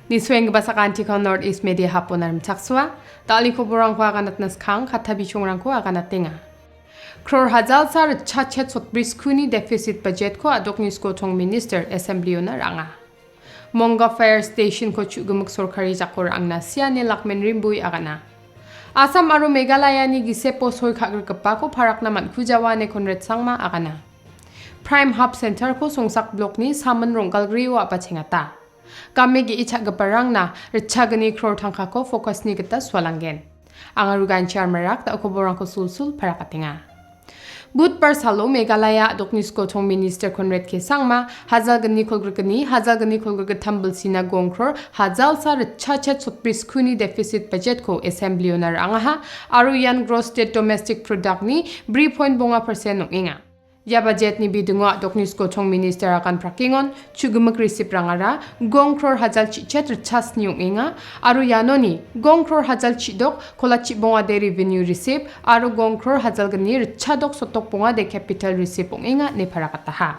Nisweng basakan tikon northeast mediahub onarim chakswa, tali ko burang ko aganat naskang katabi chungrang ko aganat tinga. Crore hazal sar chachet sot briskuni deficit budget ko adok news ko tong minister assembly ona ranga. Monga fire station ko chugumuk sorkari jakor ang nasya ni lakmen rimbuy agana. Asam aru Meghalaya ni gisepo soy khagr kapa ko parak naman kujawa ne konret sangma agana. Prime Hub Center ko songsak blok ni saman ronggalgri wa pachengata. Kami gi ichak gaparang na richagani crore tangka ko fokus ni kita swalanggen. Angarugan charmerak ta okoborang ko sulsul parakatinga. Bud par salo Meghalaya doknis ko tong minister konret ke sangma hazal gani kolgr tambul sina gongkror hazal sa richachet sotpris kuni deficit budget ko assembly onar angaha aru yan gross state domestic product ni 3.2% nonginga. Ya budget ni bidunga doknis ko tong minister akan prakingon chugumuk receipt rangara gongkror hazal chichet richas niunga aru yanoni gongkror hazal chidok kola chibonga de revenue receipt aru gongkror hazal gani richadok sotok bonga de capital receipt onga ne parakataha.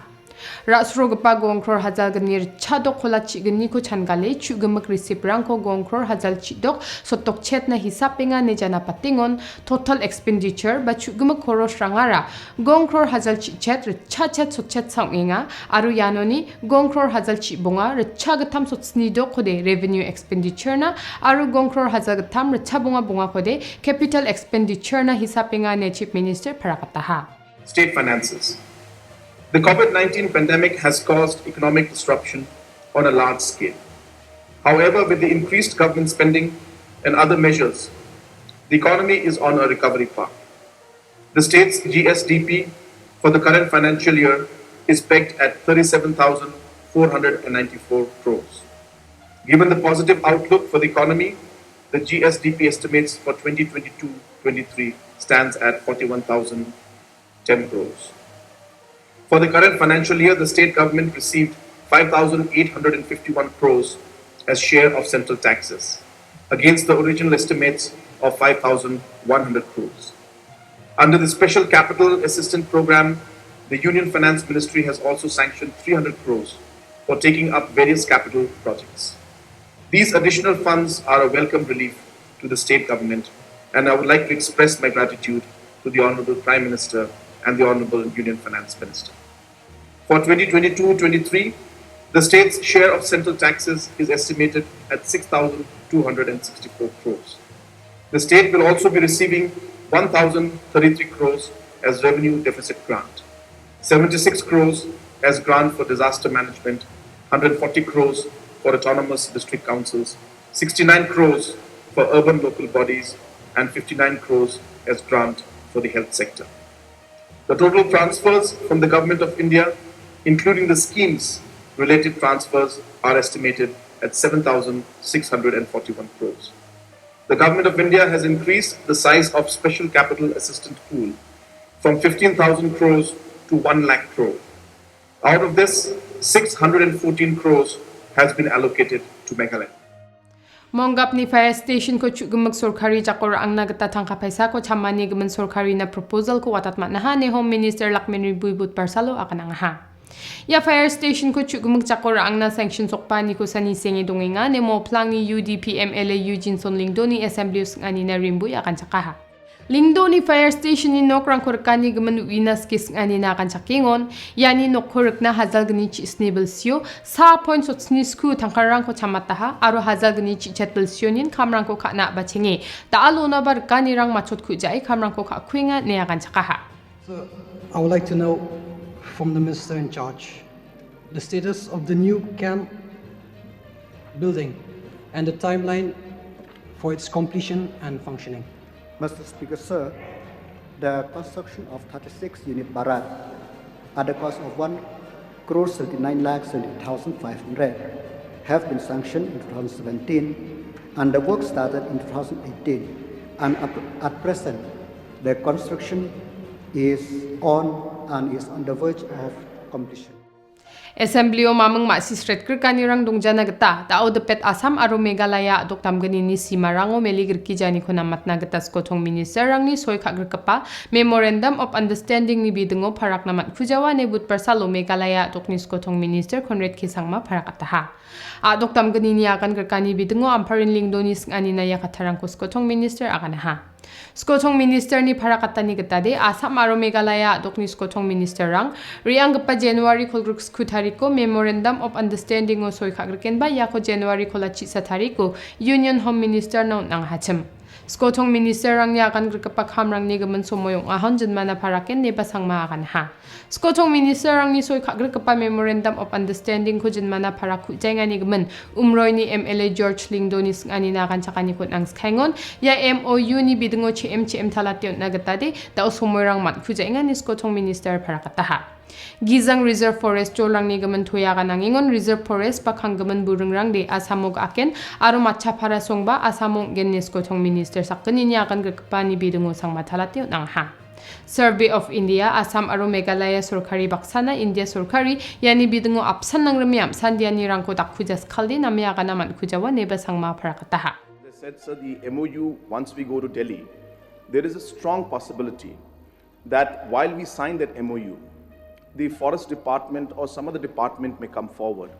Rasro gapa gongkror hazal gani richadok kola chigani ko changale chugumuk receipt rangko gongkror hazal chidok sotok chet na hisapenga ne jana patingon total expenditure ba chugumuk koros rangara gongkror hazal chichet richachet sochet sanginga aru yanoni gongkror hazal chibonga richagatam sotsnido kode revenue expenditure na aru gongkror hazal gatam richabonga bonga kode capital expenditure na hisapenga ne chief minister parakataha. State finances. The COVID-19 pandemic has caused economic disruption on a large scale. However, with the increased government spending and other measures, the economy is on a recovery path. The state's GSDP for the current financial year is pegged at 37,494 crores. Given the positive outlook for the economy, the GSDP estimates for 2022-23 stands at 41,010 crores. For the current financial year, the state government received 5,851 crores as share of central taxes, against the original estimates of 5,100 crores. Under the Special Capital Assistance Program, the Union Finance Ministry has also sanctioned 300 crores for taking up various capital projects. These additional funds are a welcome relief to the state government, and I would like to express my gratitude to the Honorable Prime Minister and the Honorable Union Finance Minister. For 2022-23, the state's share of central taxes is estimated at 6,264 crores. The state will also be receiving 1,033 crores as revenue deficit grant, 76 crores as grant for disaster management, 140 crores for autonomous district councils, 69 crores for urban local bodies, and 59 crores as grant for the health sector. The total transfers from the Government of India, including the schemes related transfers, are estimated at 7,641 crores. The Government of India has increased the size of Special Capital Assistance Pool from 15,000 crores to 1 lakh crore. Out of this, 614 crores has been allocated to Meghalaya. Monggap ni fire station ko chugumag sorkari jakor ang nagtatang kapaisa ko chamani gaman sorkari na proposal ko watat matnaha ni Home Minister Lakmen Ribuybut Parsalo akan ang ha. Ya fire station ko chugumag jakor ang na sanction sokpa ni ko sa nisengi donginga ni mo plang ni UDP MLA Eugene Sonlingdo ni Assemblies ngani na rimbuy akan sakaha. Lingdo ni fire station ni nokrang korkani gaman winas kis ngani na akan sakingon yani nokorek na hazal gani chi snibelsyo sa point sot snisku tangkarang ko chamataha aro hazal gani chi chetbelsyonin kamrang ko kana bachingi taalo na bar kanirang machot kujai kamrang ko kakwinga ne akan sakaha. So I would like to know from the minister in charge the status of the new camp building and the timeline for its completion and functioning. Mr. Speaker, sir, the construction of 36 unit barak at the cost of 1,39,70,500 have been sanctioned in 2017 and the work started in 2018, and at present the construction is on the verge of completion. Assembly o mamang masisret kanirang dongjana gata tao depet Assam aro Meghalaya doktam gani ni simarango meligir kijani ko namatna gata skotong minister rang ni soy kapa memorandum of understanding ni bidungo parak namat kujawa ne but persalo Meghalaya dokni skotong minister Conrad Kisangma parak ataha doktam gani ni akan gerkani bidungo amparin lingdonis ani na yakatarang ko skotong minister akan ha Skotong minister ni parakata ni getade Assam aro Meghalaya dokni skotong minister rang riang gepa January kolgruk skutariko memorandum of understanding o soy kagreken ba yako January kolachi satariko union home minister no nang hachim Skotong minister rang ni akan gerkepa kamrang ni gemen somoyong ahon jenmana paraken neba sangma akan ha Skotong minister rang ni soy kagrkepa memorandum of understanding ko jenmana paraku jenga ni gemen umroy ni MLA George Lingdonis ani na akan chakani ko nang skhaingon ya MOU ni bidungo CM talatyon na gatade da somoyrang mat kujenga ni Skotong minister parakata ha Gizang Reserve Forest jolang ni gaman tuya ka nangingon Reserve Forest pakang gaman burungrang de asamog aken aro matcha para songba asamong gennis ko tong minister sakani niya akan gagpani bidungo sang matalati nang ha Survey of India Assam aro Meghalaya Sorkari baksana India Sorkari yani bidungo apsan nang ramiam sandiani rangko takkujas khaldi namya ka naman kujawa neba sangma parakata ha As I said, sir, the MOU, once we go to Delhi, there is a strong possibility that while we sign that MOU, the forest department or some other department may come forward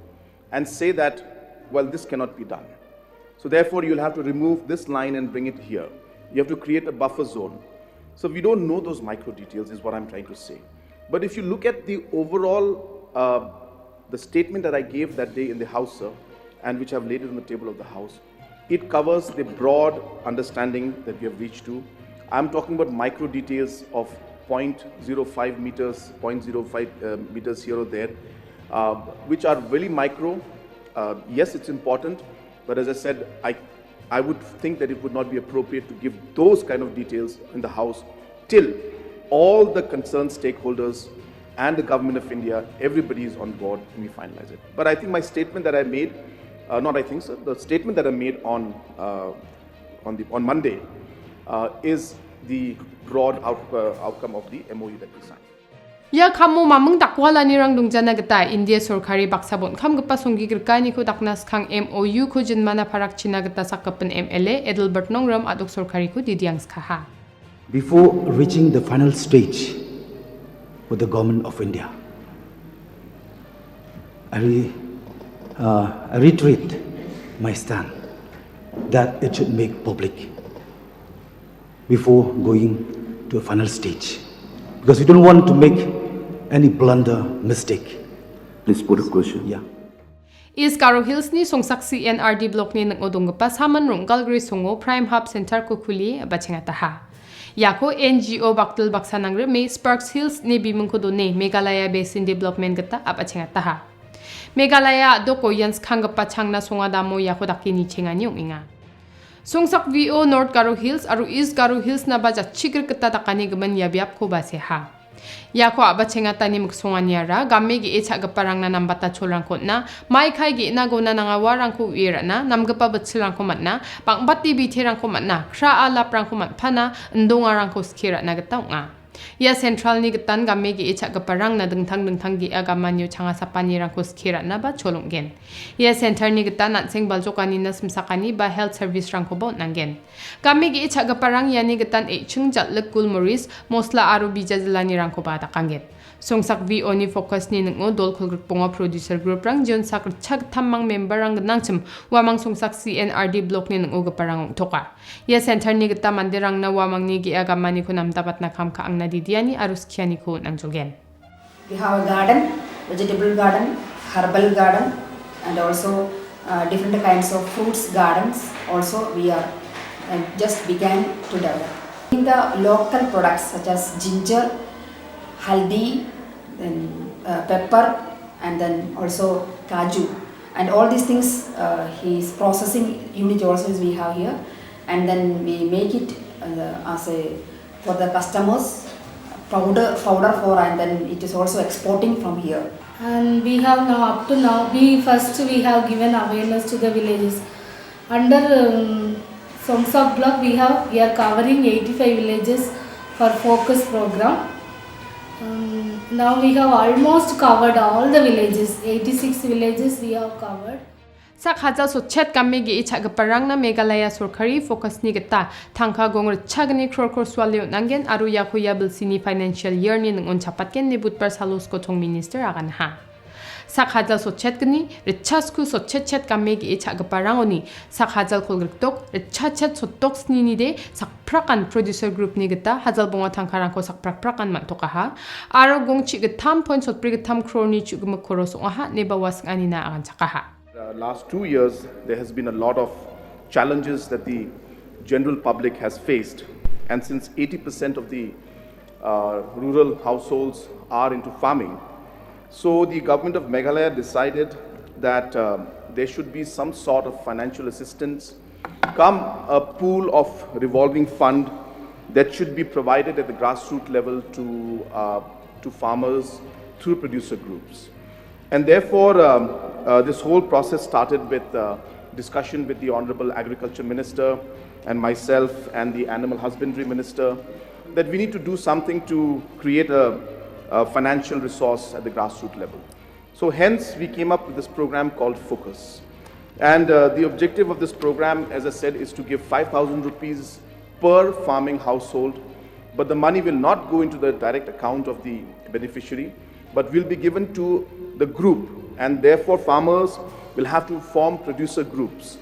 and say that, well, this cannot be done. So therefore, you'll have to remove this line and bring it here. You have to create a buffer zone. So we don't know those micro details is what I'm trying to say. But if you look at the overall, the statement that I gave that day in the House, sir, and which I've laid it on the table of the House, it covers the broad understanding that we have reached to. I'm talking about micro details of 0.05 meters, 0.05 meters here or there, which are really micro. Yes, it's important, but as I said, I would think that it would not be appropriate to give those kind of details in the House till all the concerned stakeholders and the government of India, everybody is on board and we finalize it. But I think my statement that I made, the statement that I made on Monday is the broad outcome of the MOU that we signed. Ya kamu mamung dakwala ni rang dongjana gata India Sorkari baksabon kam gapa songgi gerkani ko daknas khang MOU ko jenmana parak china gata sakapen MLA Edelbert Nongram adok Sorkari ko didiang skha Before reaching the final stage with the government of India, I reiterate my stand that it should make public before going to a final stage, because we don't want to make any blunder mistake. Please put a question. Yeah. East Garo Hills ni songsak CNRD block ni ngodong pa saman ronggal gri songo Prime Hub Center ko khuli bachengata ha. Yako NGO baktul baksanangre me Sparks Hills ni bimung ko do ne Meghalaya Basin Development gata abachengata ha. Meghalaya doko yans khangpa changna songa damo yako dakini chengani inga. Songsak VO North Garo Hills aru East Garo Hills na baja chigir kata takani gaman yabyap ko base ha. Yako abachenga tani muksonganyara gamme gi echa gaparang na nambata cholrang ko na mai khai gi na gona nanga warang ko ira na namgapa bachirang ko matna pangbati bi therang ko matna khra ala prang ko mat phana ndongarang ko skira na gataw nga ya central ni gatan gamme gi echa gaparang na dengthang gi agamanyo changa sapani rang ko skira na ba cholonggen ya center ni gatan na seng baljokani na smsakani ba health service rang ko bo nanggen gamme gi echa gaparang yani gatan e chungjat lekul moris mosla aru bijazlani rang ko ba takanget songsak vi oni focus ni ngo dol khulgruk ponga producer group rang jon sakr chak thammang member rang nangchim wamang songsak CNRD block ni ngo gaparang thoka ya center ni gata mandirang na wamang ni gi agamani ko namdabat na kam ka angna didiani aruskiani ko nangjulgen we have a garden, vegetable garden, herbal garden, and also different kinds of fruits gardens also we are just began to develop. In the local products such as ginger, haldi, then pepper, and then also kaju, and all these things his processing unit also we have here, and then we make it as a for the customers powder for, and then it is also exporting from here. And we have now up to now we have given awareness to the villages under Songsak block we are covering 85 villages for focus program. Now we have almost covered all the villages, 86 villages we have covered. Sak Hajal so chet kamegi icha gaparang na Meghalaya Sorkari focus ni gata tangka gong chagni kror swalio nangen aru yakuya bilsini financial year ni nung uncapatken ni butpar salus ko tong minister akan ha. Sak Hajal so chet gni richasku so chet kamegi icha gaparang oni sak Hajal kolgritok richachet so toks ni de sak prakan producer group ni gata Hajal bonga tangkarang ko sak prakan man toka ha aru gong chi gatam point so prigatam kror ni chugum koros ha ne bawas anina akan chaka ha. Last 2 years, there has been a lot of challenges that the general public has faced. And since 80% of the rural households are into farming, so the government of Meghalaya decided that there should be some sort of financial assistance, come a pool of revolving fund that should be provided at the grassroots level to farmers through producer groups. And therefore, this whole process started with discussion with the Honorable Agriculture Minister and myself and the Animal Husbandry Minister that we need to do something to create a financial resource at the grassroots level. So hence, we came up with this program called Focus. And the objective of this program, as I said, is to give 5,000 rupees per farming household, but the money will not go into the direct account of the beneficiary, but will be given to the group, and therefore farmers will have to form producer groups,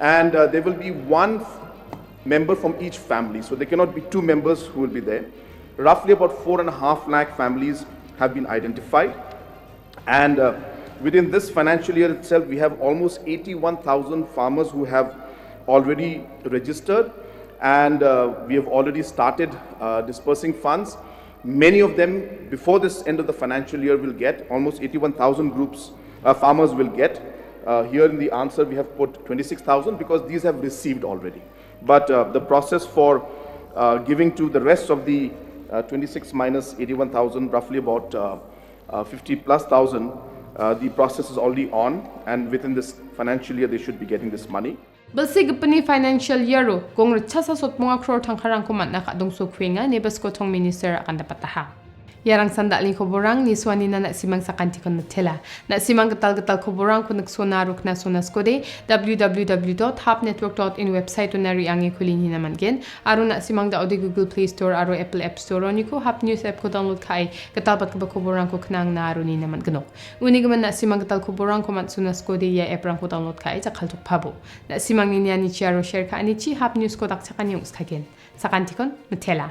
and there will be one member from each family, so there cannot be 2 members who will be there. Roughly about 4.5 lakh families have been identified, and within this financial year itself we have almost 81,000 farmers who have already registered, and we have already started dispersing funds. Many of them, before this end of the financial year, will get almost 81,000 groups, farmers will get. Here in the answer, we have put 26,000 because these have received already. But the process for giving to the rest of the 26 minus 81,000, roughly about 50 plus thousand, the process is already on, and within this financial year, they should be getting this money. Balsi gapani financial year ro gong richasa sot mga crore tangkarang kumat na kadong so kwenga ne basko tong minister akan dapat taha. Yarang sandalin koborang ni swani na simang sa kantikon na tela. Na simang gatal koborang kung nagsonarok na sonas ko de www.hubnetwork.in website na riangi kulin hinaman gen. Aro na simang da odi Google Play Store aro Apple App Store ni ko Hub News app ko download kai gatal bat ba koborang ko knang na aro ni naman ganok. Uni gaman na simang gatal koborang ko mat sonas ko de ya app rang ko download kai sa kaltok pabo. Na simang niya ni chiaro share ka ani chi Hub News ko dak sa kanyong skagen. Sa kantikon matela.